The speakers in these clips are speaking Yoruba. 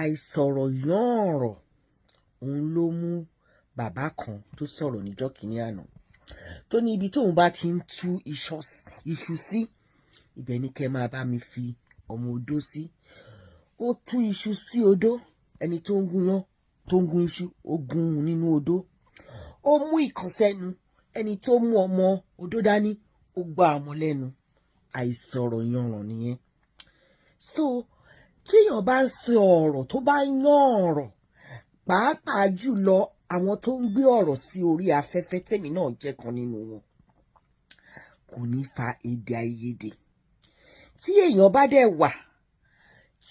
àìsọ̀rọ̀ yán ọ̀rọ̀ òun ló mú bàbá kan tó sọ̀rọ̀ níjọ́ kìíní àná tó ní ibi tóun bá ti ń tú iṣu sí ibẹ̀ ni kẹ́ máa bá mi fi ọmọ odó sí. Ó tú iṣu sí odó, ẹni tó ń gúnyán tó ń gún iṣu ó gún nínú odó. Ó mú ìkànsẹ́nu, ẹni tó mú ọmọ odó dání ó gbá ọmọ lẹ́nu. Àìsọ̀rọ̀ yanràn nìyẹn. So tíyàn bá ń sọ ọ̀rọ̀ tó bá yán ọ̀rọ̀, pàápàá jùlọ àwọn tó ń gbé ọ̀rọ̀ sí orí afẹ́fẹ́, tèmi náà jẹ́ kan nínú wọn, kò ní fa èdè àìyedè. Tí èèyàn bá dẹ̀ wà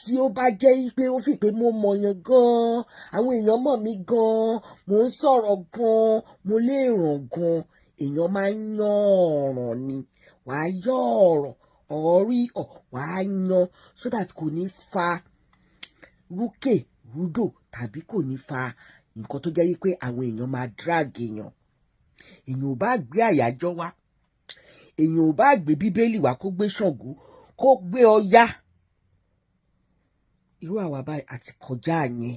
tí ó bá jẹ́ pé ó fi pé mo mọ̀ yẹn gan-an, àwọn èèyàn mọ̀ mí gan-an, mò ń sọ̀rọ̀ gan-an, mo lè ràn gan-an, èèyàn máa ń yán ọ̀rọ̀ ni. Wàá yọ ọ̀rọ̀ ọ̀rí wàá yan so that kò ní fa rúkè rúdò tàbí kò ní fa nǹkan tó jẹ́ wípé àwọn èèyàn máa drag èèyàn. Èèyàn ò bá gbé àyájọ́ wá, èèyàn ò bá gbé bíbélì wá kó gbé Ṣàngó kó gbé Ọya. Irú àwa báyìí àti kọjá yẹn,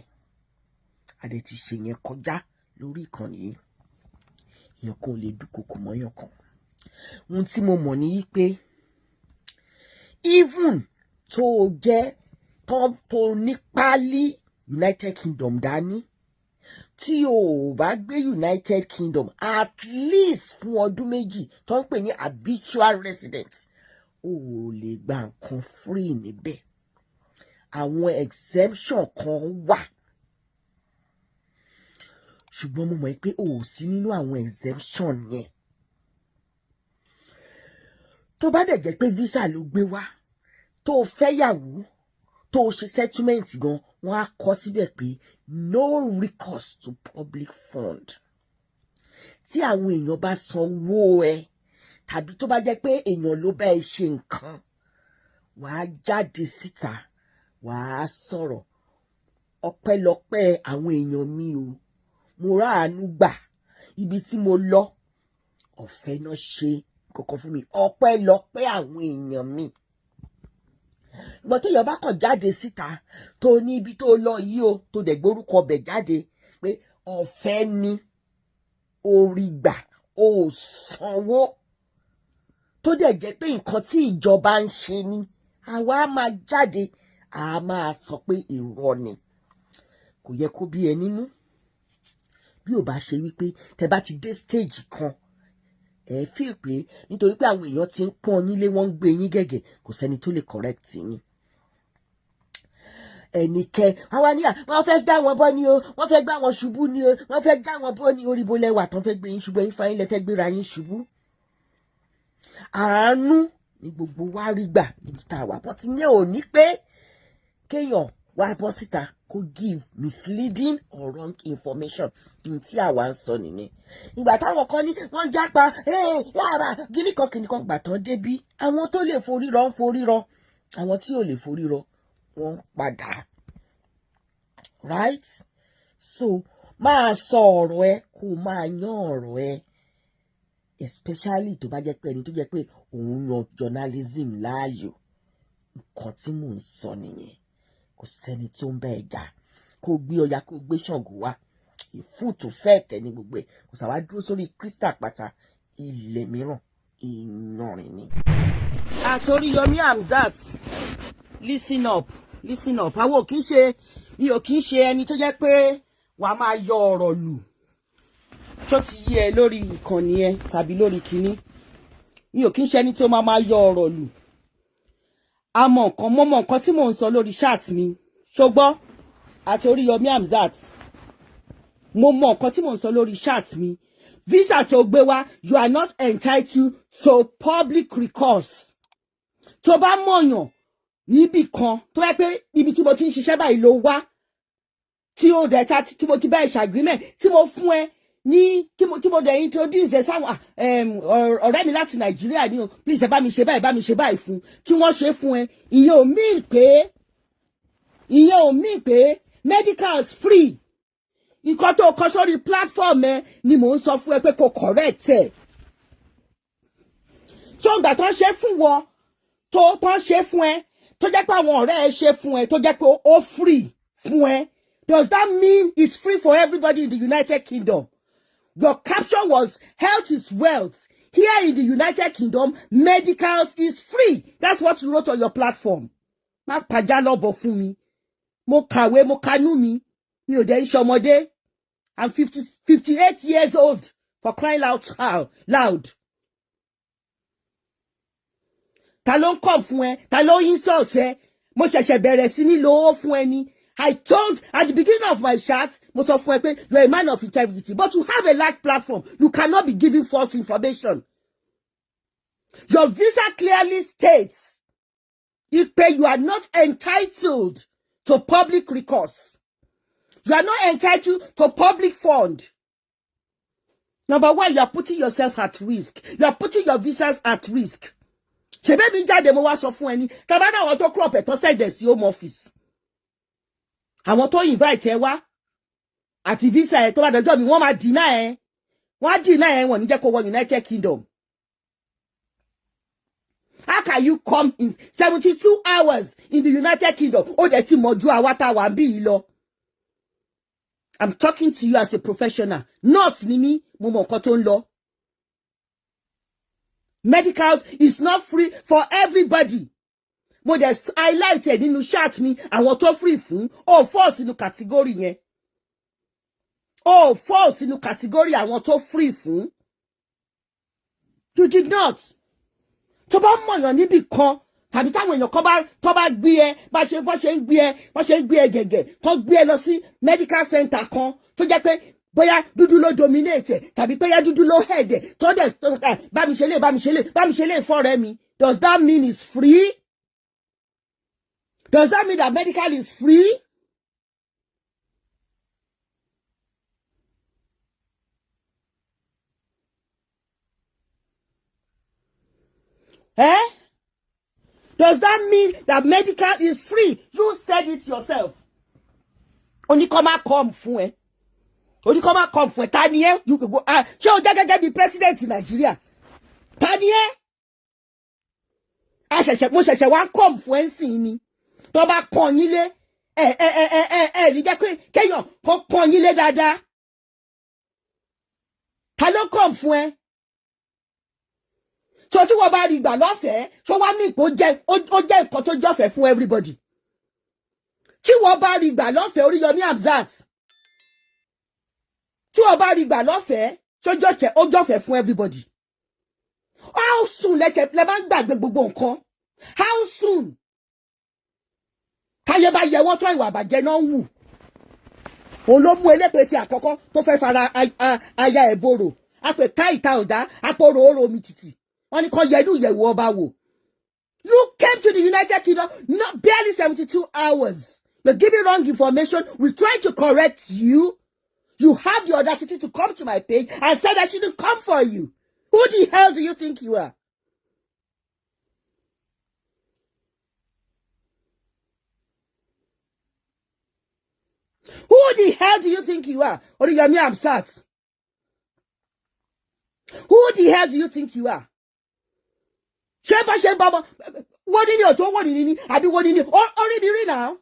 a dẹ̀ ti ṣe yẹn kọjá lórí ìkànnì yìí. Èèyàn kan ò lè dúnkokò mọ́yàn kan. Ohun tí mo mọ̀ ní pé even tó jẹ́ tó ní pálí United Kingdom dání, tí o bá gbé United Kingdom at least fún ọdún méjì tó ń pè ní habitual resident, o ò lè gba nǹkan free níbẹ̀. Àwọn exemption kan wà, ṣùgbọ́n mo mọ̀ pé o ò sí nínú àwọn exemption yẹn. Tó bá dẹ̀ jẹ́ pé visa ló gbé wá, tó fẹ́yàwó, tó ṣe settlement gan, wọ́n á kọ síbẹ̀ pé no recourse to public fund. Tí àwọn èèyàn bá sanwó ẹ, tàbí tó bá jẹ́ pé èèyàn ló bá ẹ ṣe nǹkan, wàá jáde síta, wàá sọ̀rọ̀. Ọpẹ́lọpẹ́ àwọn èèyàn mi o, mo ráàánú gbà, ibi tí mo lọ ọ̀fẹ́ náà ṣe kọ̀ọ̀kan fún mi, ọpẹ́lọpẹ́ àwọn èèyàn mi. Ìgbà tó yàn bá kàn jáde síta tó ní ibi tó lọ yìí o, tó dẹ̀ gbórúkọ ọbẹ̀ jáde pé ọ̀fẹ́ ni orí gbà, o ò sanwó, tó dẹ̀ jẹ́ pé nǹkan tí ìjọba ń ṣe ni, àwa máa jáde, a máa sọ pé irọ́ ni. Kò yẹ kó bí ẹ nínú. Bí ò bá ṣe wípé tẹ bá ti dé stage kan, ẹ feel pé nítorí pé àwọn èèyàn ti ń pọ́n yín lé, wọ́n ń gbé yín gẹ̀gẹ̀, kò sẹ́ni tó lè correct yín. Ẹnikẹ́ àwa ní wọ́n fẹ́ dá wọn bọ́ ni o, wọ́n fẹ́ gbá wọn ṣubú ni o, wọ́n fẹ́ dá wọn bọ́ ni orí bo lẹ́wà tán fẹ́ gbé yín ṣubú, ẹ̀yin fáyín lẹ fẹ́ gbéra yín ṣubú. Àánú ni gbogbo wa rí gbà níbi tá a wà, bọ́ ti yẹn ò ní pé kéèyàn wá bọ́ síta kó give misleading or wrong information. Ní tí àwa ń sọ nìyẹn. Ìgbà táwọn kan ní wọ́n jápa yàrá kìnnìkan gbà tán débí, àwọn tó lè forí rọ ń forí rọ, àwọn tí ò lè forí rọ wọ́n padà. Right? So máa sọ ọ̀rọ̀ ẹ kó máa yán ọ̀rọ̀ ẹ, especially tó bá jẹ́ pé ẹni tó jẹ́ pé òun yan journalism láàyò. Nǹkan tí mò ń sọ nìyẹn. Kò sẹ́ni tó ń bá ẹ jà, kó gbé Ọya kó gbé Ṣàngó wá, ìfúùtù fẹ́ tẹ̀ ní gbogbo ẹ̀, kò sàwá dúró sórí crystal pátá ilẹ̀ mìíràn ìyanrìn ni. Àti Oriyomi Hamzat, listen up. Àwọn mi ò kí ń ṣe ẹni tó jẹ́ pé wàá máa yọ ọ̀rọ̀ lù tó ti yí ẹ lórí ìkànnì ẹ tàbí lórí kinní. Mi ò kí ń ṣe ẹni tó máa yọ ọ̀rọ̀ lù. Mo mọ nǹkan tí mò ń sọ lórí chat mi, ṣùgbọ́n àti Oriyomi Hamzat, mo mọ nǹkan tí mò ń sọ lórí chat mi. Visa tó gbé wá, you are not entitled to public recourse. Tó bá mọ̀yàn níbì kan, tó bá pé níbi tí mo ti ń ṣiṣẹ́ báyìí ló wá, tí ó dẹ̀ ta tí mo ti bá ìṣe agreement, tí mo fún ẹ ní tí mo dẹ̀ introduce ẹ sáwọn ọ̀rẹ́ mi láti Nàìjíríà ni o, please ẹ bá mi ṣe báyìí fún, tí wọ́n ṣe fún ẹ, ìyẹn ò mean pé medicals free. Nǹkan tó kọ sórí platform ẹ ni mò ń sọ fún ẹ pé kò correct ẹ. So ìgbà tó ṣe fún wọ tó ṣe fún ẹ tó jẹ́ pé àwọn ọ̀rẹ́ ẹ ṣe fún ẹ tó jẹ́ pé ó free fún ẹ, does that mean it's free for everybody in the United Kingdom? Your caption was health is wealth. Here in the United Kingdom, medicals is free. That's what you wrote on your platform. Má pàjá lọ́bọ̀ fún mi. Mo kàwé, mo kanú mi. Mi ò dẹ̀ ń ṣọmọdé. I'm 58 years old, for crying out loud. Ta ló ń come fún ẹ? Ta ló insult ẹ? Mo ṣẹ̀ṣẹ̀ bẹ̀rẹ̀ sí ní lo owó fún ẹ ni. I told at the beginning of my chat, mo sọ fún ẹ pé you're a man of integrity, but you have a large platform. You cannot be giving false information. Your visa clearly states you are not entitled to public recourse. You are not entitled to public fund. Number one, you are putting yourself at risk. You are putting your visas at risk. Ṣebí mi jáde mo wá sọ fún ẹni, ká bá àwọn tó crop ẹ̀ tó send ẹ̀ sí home office. Àwọn tó invite ẹ wá àti visa ẹ tó bá dọjọ́ mi wọ́n máa deny ẹ. Wọ́n á deny ẹ wọ́n ní jẹ́ kó wọ United Kingdom. How can you come in 72 hours in the United Kingdom? Ó dẹ̀ ti mọ̀jú àwa tá wà bí lọ. I'm talking to you as a professional. Nurse ni mí, mo mọ̀ nǹkan tó ń lọ. Medicals is not free for everybody. Mo dẹ̀ highlighted nínú chat mi àwọn tó free fún. Oh, false nínú category yẹn. Oh, false nínú category àwọn tó free fún. You did not. Tó bá mọ̀yàn níbì kan tàbí táwọn èèyàn kan tó bá gbé ẹ bá ṣe ń gbé ẹ gẹ̀gẹ̀ tó gbé ẹ lọ sí medical center kan tó jẹ́ pé bóyá dúdú ló dominate tàbí bóyá dúdú ló head tó dẹ̀ bá mi ṣe lè fọ́rẹ́ mi. Does that mean it's free? Does that mean that medical is free? Eh? Does that mean that medical is free? You said it yourself. Only come fún ẹ. Only come fún ẹ. Ta ni ẹ́? You could go. Ṣé o jẹ́ gẹ́gẹ́ bí president in Nigeria? Ta ni ẹ́? Mo ṣẹ̀ṣẹ̀ wá come fún ẹ nsìn ni. Tó bá pọ́n yín lé. Rí jẹ́ pé kéèyàn kó pọ́n yín lé dáadáa. Ta ló come fún ẹ? So tí wọ́n bá rí gbà lọ́fẹ̀ẹ́, so wá ní ó jẹ́ nǹkan tó jọ́fẹ̀ẹ́ fún everybody. Tí wọ́n bá rí gbà lọ́fẹ̀ẹ́ Oriyomi Hamzat. Tí wọ́n bá rí gbà lọ́fẹ̀ẹ́, so ó jọ́fẹ̀ẹ́ fún everybody. How soon lẹ bá ń gbàgbé gbogbo nǹkan? How soon? Táyé bá yẹ wọ́n tó ìwà àbàjẹ́ náà ń wù. Òun ló mú elépè tí àkọ́kọ́ tó fẹ́ fara aya ẹ̀ bòrò. A pè ká ìta ọ̀dá, apòrò oró mi tìtì. You came to the United Kingdom not barely 72 hours. You're giving wrong information. We tried to correct you. You have the audacity to come to my page and said I shouldn't come for you. Who the hell do you think you are? Who the hell do you think you are? Oriyomi Hamzat. Who the hell do you think you are? What in your what in I be what in it already now?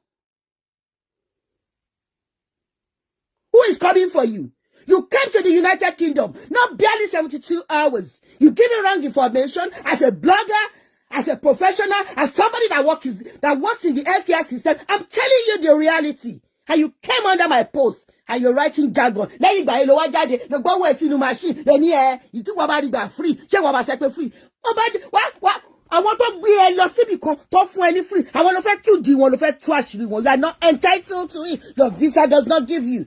Who is coming for you? You came to the United Kingdom, not barely 72 hours. You give me wrong information as a blogger, as a professional, as somebody that works in the healthcare system. I'm telling you the reality. And you came under my post and you're writing jargon. Lẹ́yìn ìgbà yẹn ló wá jáde, ló gbọ́ wẹ̀ sínú machine. Lẹ́ni you think wọ́n bá free. Ṣé wọ́n bá ṣe free? Àwọn tó gbé ẹ lọ síbi kan tó fún ẹ ní free. Àwọn ló fẹ́ tú di wọn, ló fẹ́ tú àṣírí wọn. You are not entitled to it. Your visa does not give you.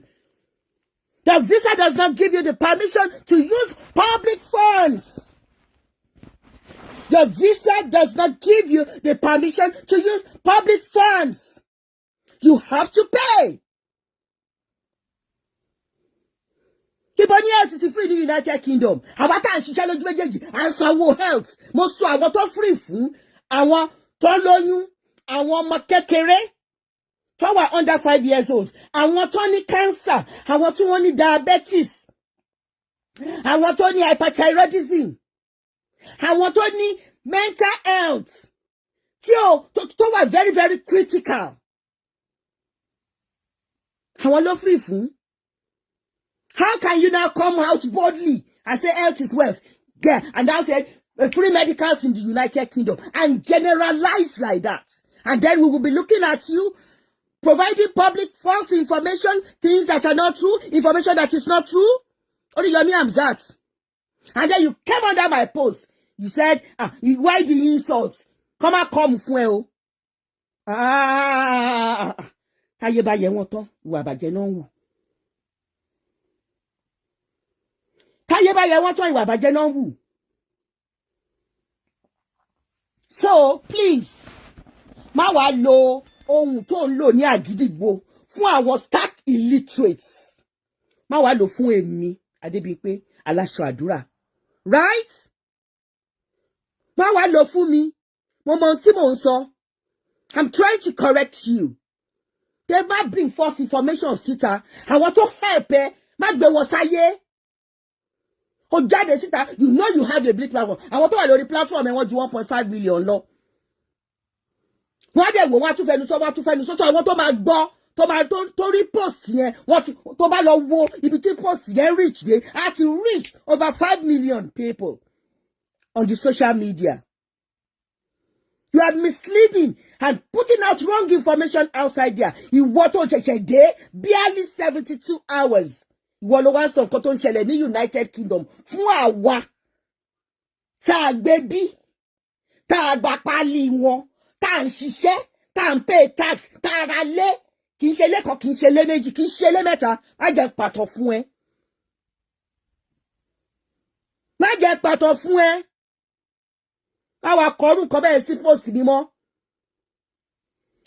The visa does not give you the permission to use public funds. Your visa does not give you the permission to use public funds. You have to pay. Kíbo ní health ti free ní United Kingdom. Àwa tá ń ṣiṣẹ́ lójú méjèèjì, à ń sanwó health. Mo sọ àwọn tó free fún, àwọn tó lóyún, àwọn ọmọ kékeré tó wà under 5 years old, àwọn tó ní cancer, àwọn tí wọ́n ní diabetes, àwọn tó ní hyperthyroidism, àwọn tó ní mental health. tó wà very very critical. Àwọn ló free fún. How can you now come out boldly and say health is wealth? Yeah, and now said free medicals in the United Kingdom and generalize like that. And then we will be looking at you providing public false information, things that are not true, information that is not true. Oriyomi Hamzat. And then you came under my post. You said, why the insults? Come fún ẹ o. Táyé bá yẹ wọ́n tán, ìwà àbàjẹ́ náà wù. Táyé bá yẹ wọ́n tán, ìwà àbàjẹ́ náà wù. So, please, má wá lo ohun tó ń lò ní àgídìgbò fún àwọn stark illiterates. Má wá lò fún èmi, Bimpe, Alasoadura. Right? Má wá lò fún mi. Mo mọ ohun tí mò ń sọ. I'm trying to correct you. They might bring false information síta. Àwọn tó help ẹ, má gbé wọn sáyé. Ó jáde síta, you know you have a big platform. Àwọn tó wà lórí platform ẹ wọ́n ju 1.5 million lọ. Wọ́n dẹ̀ wò wọ́n tún fẹnu sọ àwọn tó máa gbọ́ tó rí post yẹn wọ́n tó bá lọ wo ibi tí post yẹn reach dé á ti reach over 5 million people on the social media. You are misleading and putting out wrong information outside there. Ìwọ tó ṣẹ̀ṣẹ̀ dé barely 72 hours. Ìwọ ló wá sọ nǹkan tó ń ṣẹlẹ̀ ní United Kingdom fún àwa tá a gbé bí, tá a gba pálí wọn, tá a ń ṣiṣẹ́, tá a ń pay tax, tá a ra lé, kì í ṣe lé kan, kì í ṣe lé méjì, kì í ṣe lé mẹ́ta. Má jẹ́ pàtó fún ẹ. Má jẹ́ pàtó fún ẹ. Àwa kọrún kan bẹ́ẹ̀ sí post mi mọ́.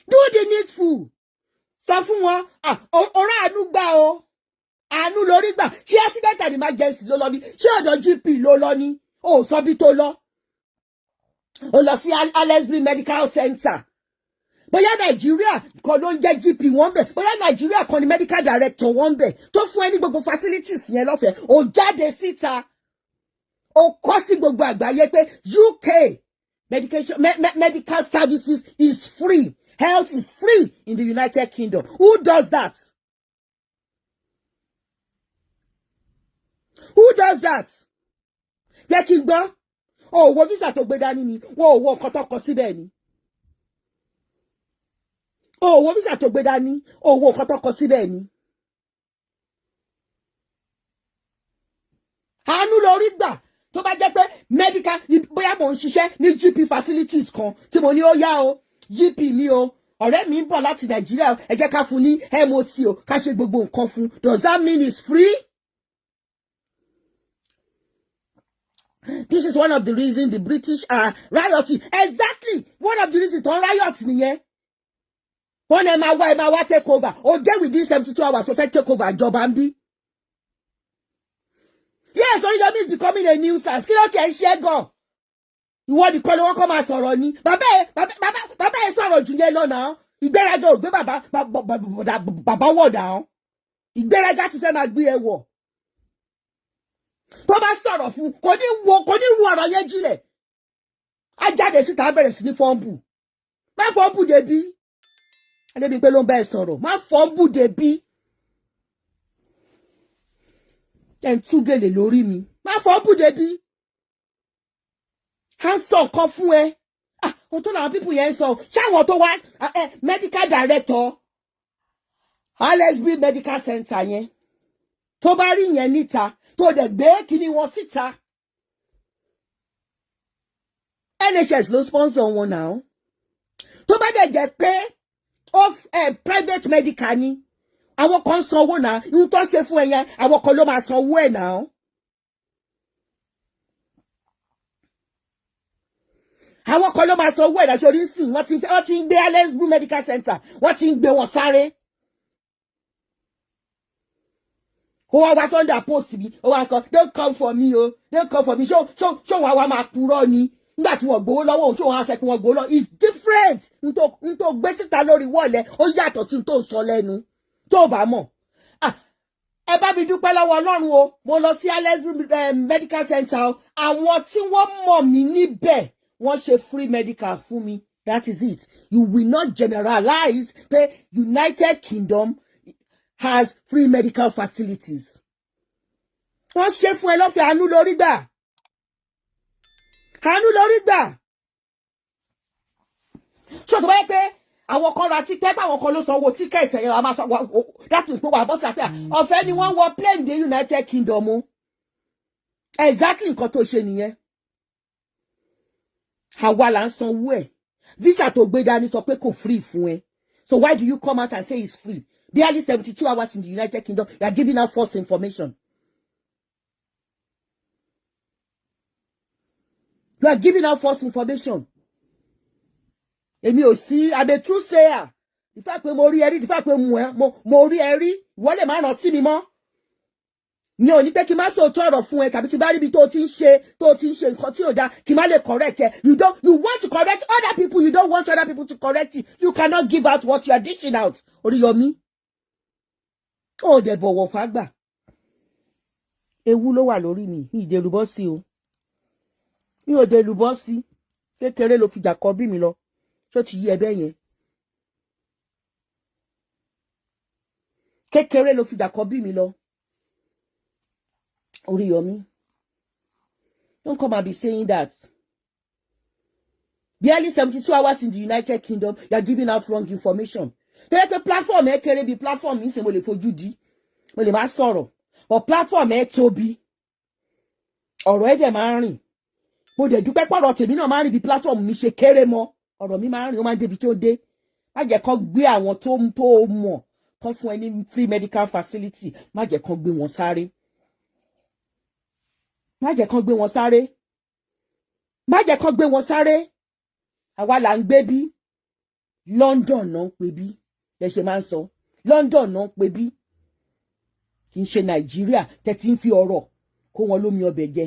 Do the needful. Sọ fún wọn, ọ̀rọ̀ àánú gbà o. Àánú lórí gbà. Ṣé accident and emergency ló lọ ní? Ṣé ọ̀dọ̀ GP ló lọ ní? Ó sọ bí tó lọ. Ó lọ sí Alasoadura Medical Center. Bóyá Nàìjíríà kan ló ń jẹ́ GP wọn bẹ̀. Bóyá Nàìjíríà kan ni medical director wọn bẹ̀. Tó fún ẹ ní gbogbo facilities yẹn lọ́fẹ̀ẹ́. Ó jáde síta. Ó kọ sí gbogbo àgbáyé pé UK medical services is free. Health is free in the United Kingdom. Who does that? Who does that? Yẹ kí n gbọ́. Ó wo visa tó gbé dání ni. Wọ́n wo nǹkan tó kọ síbẹ̀ ni. Ó wo visa tó gbé dání. Ó wo nǹkan tó kọ síbẹ̀ ni. Àánú lórí gbà. Tó bá jẹ́ pé medical bóyá mo ń ṣiṣẹ́ ní GP facilities kan tí mo ní ó yá o GP mi o ọ̀rẹ́ mi ń bọ̀ láti Nàìjíríà ẹ jẹ́ ká fún ní MOT o ká ṣe gbogbo nǹkan fún. Does that mean it's free? This is one of the reasons the British are rioting. Exactly. One of the reasons tó ń riot nìyẹn. Wọ́n ẹ máa wá take over. O dé within 72 hours o fẹ́ take over ìjọba ń bí. Yes, Oriyomi is becoming a nuisance. Kí ló ti ẹ̀ ṣe gan? Ìwọ nìkan ni wọ́n kọ́ máa sọ̀rọ̀ ni. Bàbá ẹ̀ sọ̀rọ̀ jù yẹn lọ náà. Ìgbéraga ò gbé bàbá wọ̀ náà. Ìgbéraga ti fẹ́ máa gbé ẹ wọ̀. Tó bá sọ̀rọ̀ fún kò ní wo ọ̀rọ̀ yẹn jinlẹ̀. Á jáde síta bẹ̀rẹ̀ sí ní fọ́ǹbù. Má fọ́ǹbù débí. Bimpe ló ń bá ẹ sọ̀rọ̀. Má fọ́ǹbù débí. Ẹ̀ ń tú gèlè lórí mi. Má fọ́ǹbù débí. À ń sọ nǹkan fún ẹ. Ohun tó làwọn pípù yẹn ń sọ. Ṣáwọn tó wá medical director Alasoadura Medical Center yẹn. Tó bá rí yẹn níta. Tó dẹ̀ gbé kíní wọn síta. NHS ló sponsor wọn náà. Tó bá dẹ̀ jẹ́ pé private medical ni. Àwọn kan sanwó náà. Ihun tó ṣe fún ẹ yẹn, àwọn kan ló máa sanwó ẹ̀ náà. Àwọn kan ló máa sanwó ẹ̀ náà sórí sìn. Wọ́n ti ń gbé Alasoadura Medical Center. Wọ́n ti ń gbé wọn sáré. Ó wá Sunday post mi. Ó wá kọ, don't come for me o. Don't come for me. Ṣó wá máa purọ́ ni. Nígbà tí wọ́n gbowó lọ́wọ́ ṣó wọ́n á ṣe kí wọ́n gbowó lọ. It's different. N tó gbé síta lórí wọ́ọ̀lẹ̀. Ó yàtọ̀ sí n tó sọ lẹ́nu. Tó bá mọ̀. Ẹ bá mi dúpẹ́ lọ́wọ́ Ọlọ́run o. Mo lọ sí Alasoadura Medical Center o. Àwọn tí wọ́n mọ̀ mí níbẹ̀ wọ́n ṣe free medical fún mi. That is it. You will not generalize that United Kingdom has free medical facilities. Wọ́n ṣe fún ẹ lọ́fẹ̀ẹ́ àánú lórí gbà. Àánú lórí gbà. So tó bá yẹ pé àwọn kan ra ticket, àwọn kan ló san owó ticket ẹ̀yẹ wa máa sọ that means pé wà bọ́ sí àpẹ́ ọ̀fẹ́ ni wọ́n wọ plane dé United Kingdom o. Exactly nǹkan tó ṣe nìyẹn. Àwa là ń sanwó ẹ̀. Visa tó gbé dání sọ pé kò free fún ẹ. So why do you come out and say it's free? Barely 72 hours in the United Kingdom, you are giving out false information. You are giving out false information. Èmi ò sí, I'm a true sayer. The fact pé mo rí ẹ rí, the fact pé mo rí ẹ rí, ìwọ lè má rántí mi mọ́. Mi ò ní pé kí má sọ ọ̀rọ̀ fún ẹ tàbí tí bá rí bí tó ti ń ṣe nǹkan tí ò dá kí má lè correct ẹ. You want to correct other people, you don't want other people to correct you. You cannot give out what you are dishing out. Oriyomi. Ó dẹ̀ bọ̀wọ̀ fágbà. Ewu ló wà lórí mi, mi de lùbọ́ sí o. Mi ò de lùbọ́ sí. Kékeré ló fi jà kọ bí mi lọ. Ṣó ti yí ẹ bẹ́ẹ̀ yẹn. Kékeré ló fi jà kọ bí mi lọ. Oriyomi, don't come and be saying that. Barely 72 hours in the United Kingdom, you are giving out wrong information. Take a platform, kéré bí platform mi ṣe mo lè fojú di. Mo lè má sọ̀rọ̀. But platform tóbi. Ọ̀rọ̀ ẹ dẹ̀ máa rìn. Mo dẹ̀ dúpẹ́ pé ọ̀rọ̀ tèmi náà máa rìn bí platform mi ṣe kéré mọ́. Ọ̀rọ̀ mi máa rìn, ó máa débi tí ó dé. Má jẹ́ kán gbé àwọn tó mọ̀ kán fún ẹ ní free medical facility. Má jẹ́ kán gbé wọn sáré. Má jẹ́ kán gbé wọn sáré. Má jẹ́ kán gbé wọn sáré. Àwa là ń gbé bí. London náà ń pè bí. Bẹ́ ṣe máa ń sọ. London náà ń pè bí. Kì í ṣe Nàìjíríà tẹ́tí ń fi ọ̀rọ̀ kó wọn lómi ọbẹ̀ jẹ.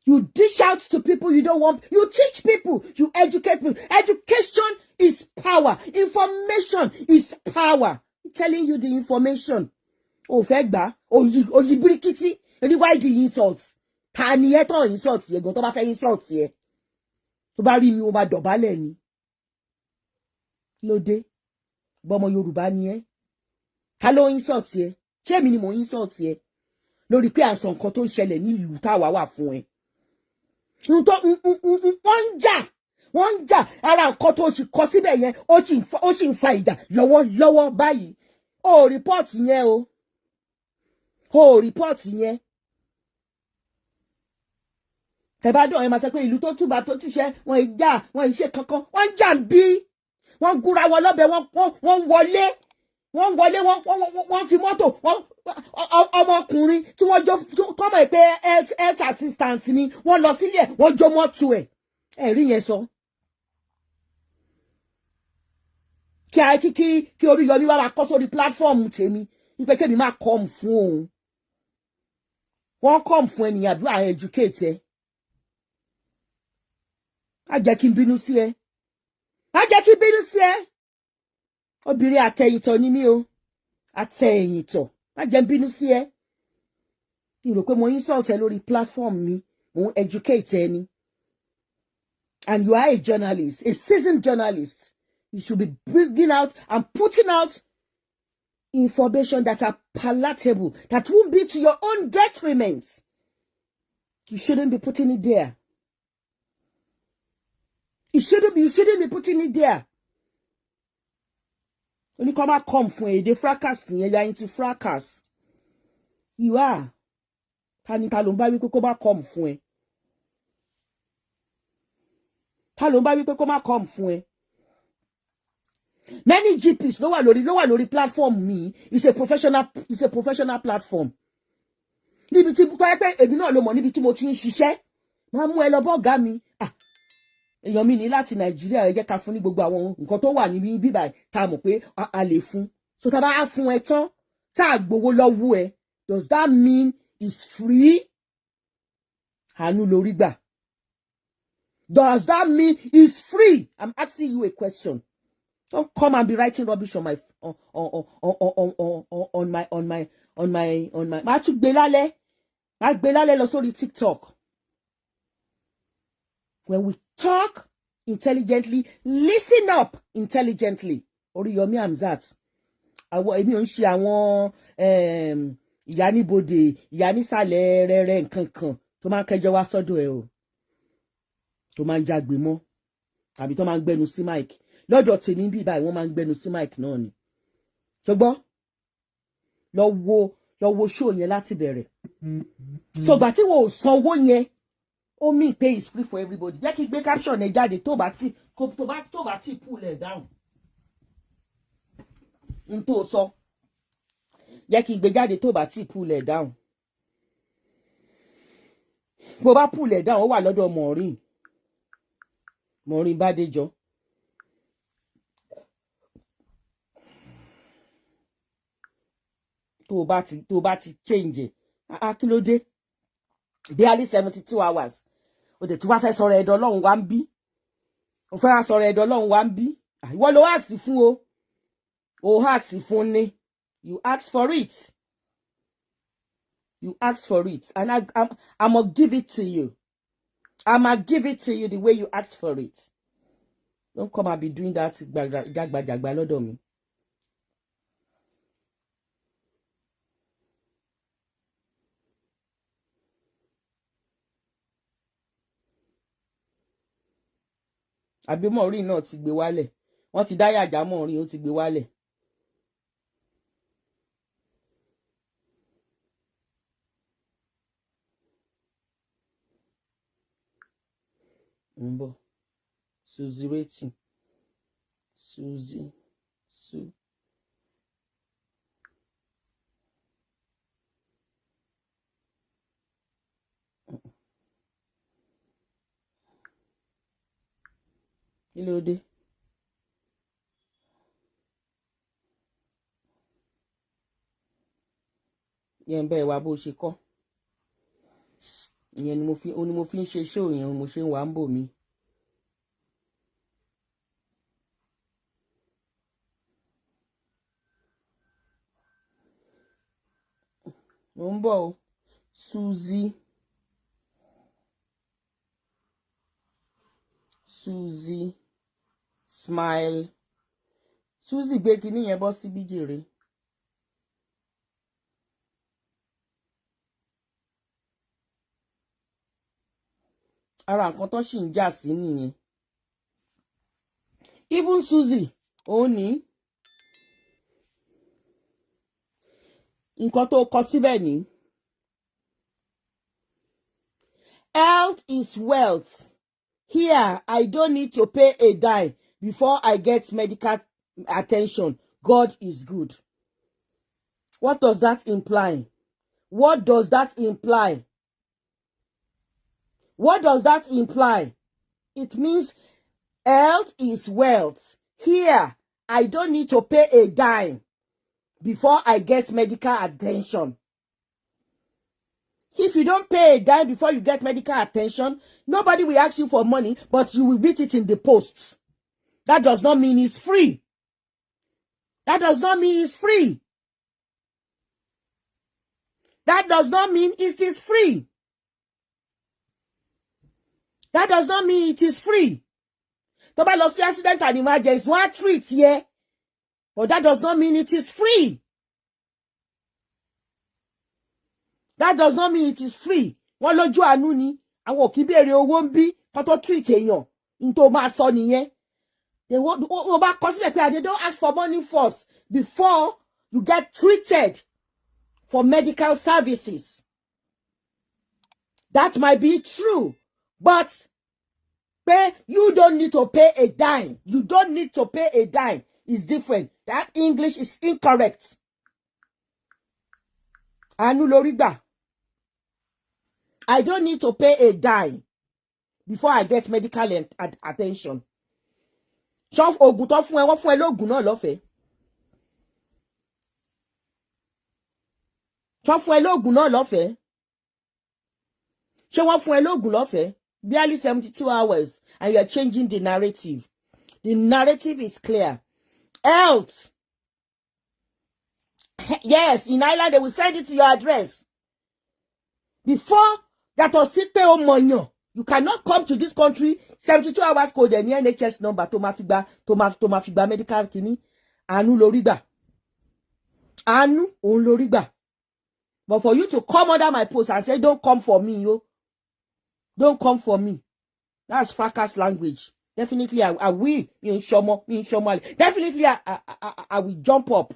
You dish out to people you don't want. You teach people. You educate people. Education is power. Information is power. I'm telling you the information. Oh, fegba. Oh, you brikiti. And why the insults? Ta ni ẹ tó insult ye. Go tó bá fẹ́ insult ye. Tó bá rí mi ó bá dọ̀bálẹ̀ ni. Lóde. Bọ́mọ Yorùbá ni ẹ. Ta ló insult ye. Ṣé mi ni mo insult ye. Lórí pé à ń sọ nǹkan tó ń ṣẹlẹ̀ ní ìlú táwa wà fún ẹ. Wọ́n ń jà ara nǹkan tó ṣì kọ síbẹ̀ yẹn ó sì ń fa ìjà lọ́wọ́lọ́wọ́ báyìí. Ó report yẹn o. Ó report yẹn. Tẹ̀bádọ́ ẹ máa sọ pé ìlú tó túbà tó túṣẹ́ wọ́n ìjà wọ́n ìṣe kankan wọ́n ń jà bí wọ́n gúnra wọn lọ́bẹ̀ wọ́n wọlé wọ́n fi mọ́tò ọmọkùnrin tí wọ́n jó kọ́mọ̀ pé health assistant ni wọ́n lọ sílẹ̀ wọ́n jó mọ́tò ẹ̀ ẹ̀rí yẹn sọ. Kí Oriyomi wá kọ́ sórí platform tèmi wípé kébì máa come fún òun. Wọ́n come fún ènìyàn bí àwọn educate ẹ. Á jẹ́ kí n bínú sí ẹ. Á jẹ́ kí n bínú sí ẹ. Obìnrin àtẹ̀yìntọ̀ ni mí o. Àtẹ̀yìntọ̀. Má jẹ́ n bínú sí ẹ. Mi rò pé mo insult ẹ lórí platform mi. Mo educate ẹ ni. And you are a journalist, a seasoned journalist. You should be bringing out and putting out information that are palatable, that won't be to your own detriment. You shouldn't be putting it there. You shouldn't be putting it there. Only come for a fracas, you are into fracas. You are. Talumba we come for. Talumba we come for. Many GPs, no one platform me. It's a professional platform. Níbi tí tó pé èmi náà ló mọ̀ níbi tí mo ti ń ṣiṣẹ́. Má mú ẹ lọ bọ́gà mi. Èèyàn mi ní láti Nàìjíríà ẹ jẹ́ ká fún ní gbogbo àwọn nǹkan tó wà níbi bíbá tá mọ̀ pé a lè fún. So tá bá fún ẹ tán tá gbowó lọ́wọ́ ẹ. Does that mean it's free? Àánú lórí gbà. Does that mean it's free? I'm asking you a question. Don't come and be writing rubbish on my Má tún gbé lálẹ́ lọ sórí TikTok. When we talk intelligently, listen up intelligently. Oriyomi Hamzat. Èmi ò ń ṣe àwọn ìyá níbodè, ìyá nísàlẹ̀ rẹ̀rẹ̀ nǹkankan tó máa ń kẹjọ wá sọ́dọ̀ ẹ o. Tó máa ń jágbe mọ́ tàbí tó máa ń gbẹnu sí mic. Lọ́dọ̀ tèmi bí báyìí wọ́n máa ń gbẹnu sí mic náà ni. Ṣùgbọ́n lọ wo show yẹn láti bẹ̀rẹ̀. So gbà tí wọ́n ò sanwó yẹn, ó mean pay is free for everybody. Jẹ́ kí gbé caption ẹ jáde tó bá ti pull ẹ̀ down. N tó sọ. Jẹ́ kí gbé jáde tó bá ti pull ẹ̀ down. Bó bá pull ẹ̀ down, ó wà lọ́dọ̀ Maureen Bádéjọ. Tó bá ti change. Kí ló dé? Barely 72 hours. O de tí wá fẹ́ sọ̀rọ̀ ẹ̀dọ̀ Ọlọ́run wá ń bí. O fẹ́ sọ̀rọ̀ ẹ̀dọ̀ Ọlọ́run wá ń bí. Ìwọ ló ask fún o. O ask fún ni. You ask for it. You ask for it. And I'm gonna give it to you. I'm gonna give it to you the way you ask for it. Don't come and be doing that jagba lọ́dọ̀ mi. Àbí Maureen náà ti gbé wálẹ̀. Wọ́n ti dáyà já Maureen, ó ti gbé wálẹ̀. Mbo. Suzy rating. Suzy. Kí ló dé? Yẹn bẹ́ẹ̀ wá bó ṣe kọ́. Ìyẹn ni mo fi ń ṣe show yẹn, mo ṣe ń wá ń bò mí. Mo ń bọ̀ o. Suzy smile. Suzy gbé kíní yẹn bọ́ sí bíjèrè. Ara nǹkan tó sì ń jà sí nìyẹn. Even Suzy ó ní nǹkan tó kọ síbẹ̀ ní. Health is wealth. Here, I don't need to pay a dime before I get medical attention. God is good. What does that imply? What does that imply? What does that imply? It means health is wealth. Here, I don't need to pay a dime before I get medical attention. If you don't pay a dime before you get medical attention, nobody will ask you for money, but you will beat it in the post. That does not mean it's free. That does not mean it's free. That does not mean it is free. That does not mean it is free. Tó bá lọ sí accident and emergency, wọ́n á treat here. But that does not mean it is free. That does not mean it is free. Wọ́n lójú àánú ni. Àwọn ò kì í béèrè owó ń bí kó tó treat èèyàn. N tó máa sọ nìyẹn. Wọ́n bá kọ síbẹ̀ pé they don't ask for money first before you get treated for medical services. That might be true. But you don't need to pay a dime. You don't need to pay a dime. It's different. That English is incorrect. Àánú lórí gbà. I don't need to pay a dime before I get medical attention. Ṣọ́ oògùn tó fún ẹ, wọ́n fún ẹ lóògùn náà lọ́fẹ̀ẹ́. Ṣọ́ fún ẹ lóògùn náà lọ́fẹ̀ẹ́. Ṣé wọ́n fún ẹ lóògùn lọ́fẹ̀ẹ́? Barely 72 hours and you are changing the narrative. The narrative is clear. Health. Yes, in Ireland they will send it to your address. Before that was sick pé o mọ̀yàn. You cannot come to this country 72 hours code any NHS number to ma fi gba medical kini. Àánú lórí gbà. Àánú òun lórí gbà. But for you to come under my post and say, don't come for me, yo. Don't come for me. That's fracas language. Definitely, I will. Definitely, I will jump up.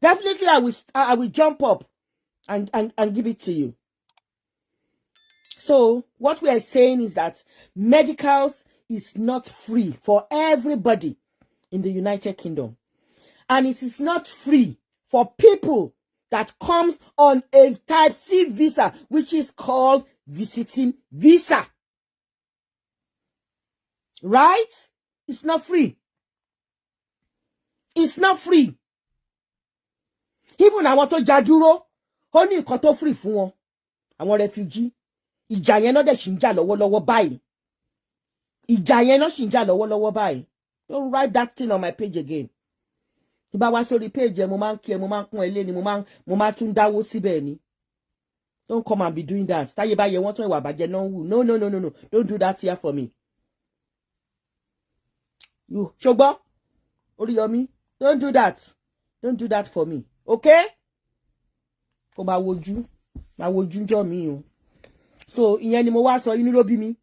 Definitely, I will jump up and give it to you. So, what we are saying is that medicals is not free for everybody in the United Kingdom. And it is not free for people that comes on a type C visa, which is called visiting visa. Right? It's not free. It's not free. Even àwọn tó jaduro, ó ní nǹkan tó free fún wọn. Àwọn refugee. Ìjà yẹn náà dẹ̀ ṣì ń jà lọ́wọ́lọ́wọ́ báyìí. Ìjà yẹn náà ṣì ń jà lọ́wọ́lọ́wọ́ báyìí. Don't write that thing on my page again. Tí bá wá sórí page mo máa ń kí ẹ, mo máa ń kún ẹ lé ni, mo máa tún dáwó síbẹ̀ ni. Don't come and be doing that. Táyé bá yẹ wọ́n tún ìwà bàjẹ́ náà wù. No. Don't do that here for me. You, ṣùgbọ́n, Oriyomi, don't do that. Don't do that for me. Okay? Kò bá wojú jọ mi o. So, ìyẹn ni mo wá sọ inú ló bí mi.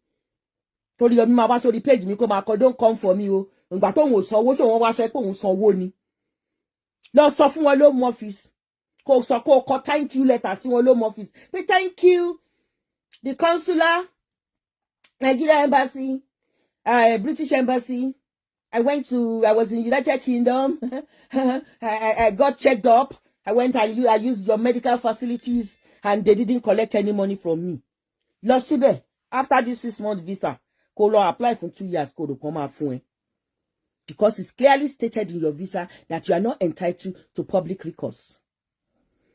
Oriyomi máa wá sórí page mi kó máa kọ don't come for me o. Ìgbà tó ń sanwó ṣé wọ́n wá sọ pé òun sanwó ni. Lọ sọ fún wọn Home Office. Kó sọ kó kọ thank you letter sí wọn Home Office. Pé thank you the consular, Nigeria embassy, British embassy. I was in United Kingdom. I got checked up. I used your medical facilities and they didn't collect any money from me. Lọ síbẹ̀, after this 6-month visa, kó lọ apply for 2 years kó lọ come out fún ẹ. Because it's clearly stated in your visa that you are not entitled to public recourse.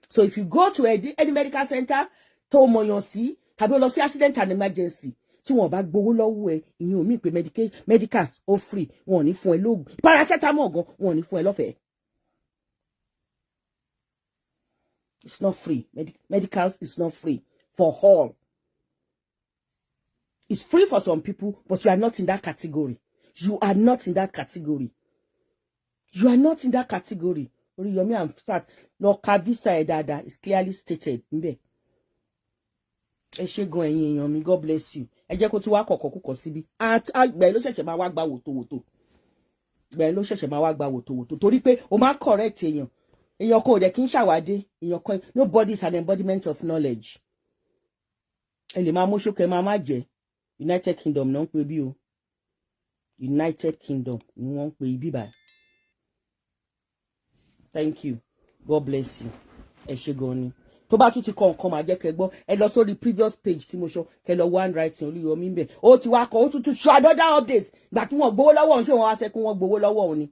So if you go to any medical center, tó mọ̀ yàn sí, tàbí lọ sí accident and emergency, tí wọ́n bá gbowó lọ́wọ́ ẹ, ìyẹn ò mí pé medicals ó free, wọ́n ò ní fún ẹ lóògùn. Paracetamol gan, wọ́n ò ní fún ẹ lọ́fẹ̀ẹ́. It's not free. Medicals is not free for all. It's free for some people, but you are not in that category. You are not in that category. You are not in that category. Oriyomi and Hamzat, no visa edada is clearly stated. Mbe. Ẹ ṣé gan ẹ̀yin èèyàn mi, God bless you. Ẹ jẹ́ kó tí wá kọ̀kọ̀ kúkọ̀ síbí. Gbẹ̀ ló ṣẹ̀ṣẹ̀ máa wá gba wòtòwòtò. Gbẹ̀ ló ṣẹ̀ṣẹ̀ máa wá gba wòtòwòtò. Torí pé o máa correct èèyàn. Èèyàn kò dẹ̀ kí ń ṣàwádé. Èèyàn kan, nobody is an embodiment of knowledge. Ẹ lè máa mú ṣókè máa má jẹ́. United Kingdom náà ń pè bí o. United Kingdom ni wọ́n ń pè ibi báyìí. Thank you. God bless you. Ẹ ṣé gan ni. Tó bá tún ti kọ nǹkan máa jẹ́ kẹ́ gbọ́. Ẹ lọ sórí previous page tí mo sọ kẹ́ lọ handwriting Oriyomi ńbẹ̀. Ó ti wá kọ ó tún show another updates. Gbà tí wọ́n gbowó lọ́wọ́ òun ṣé wọ́n wá ṣe kí wọ́n gbowó lọ́wọ́ òun ni.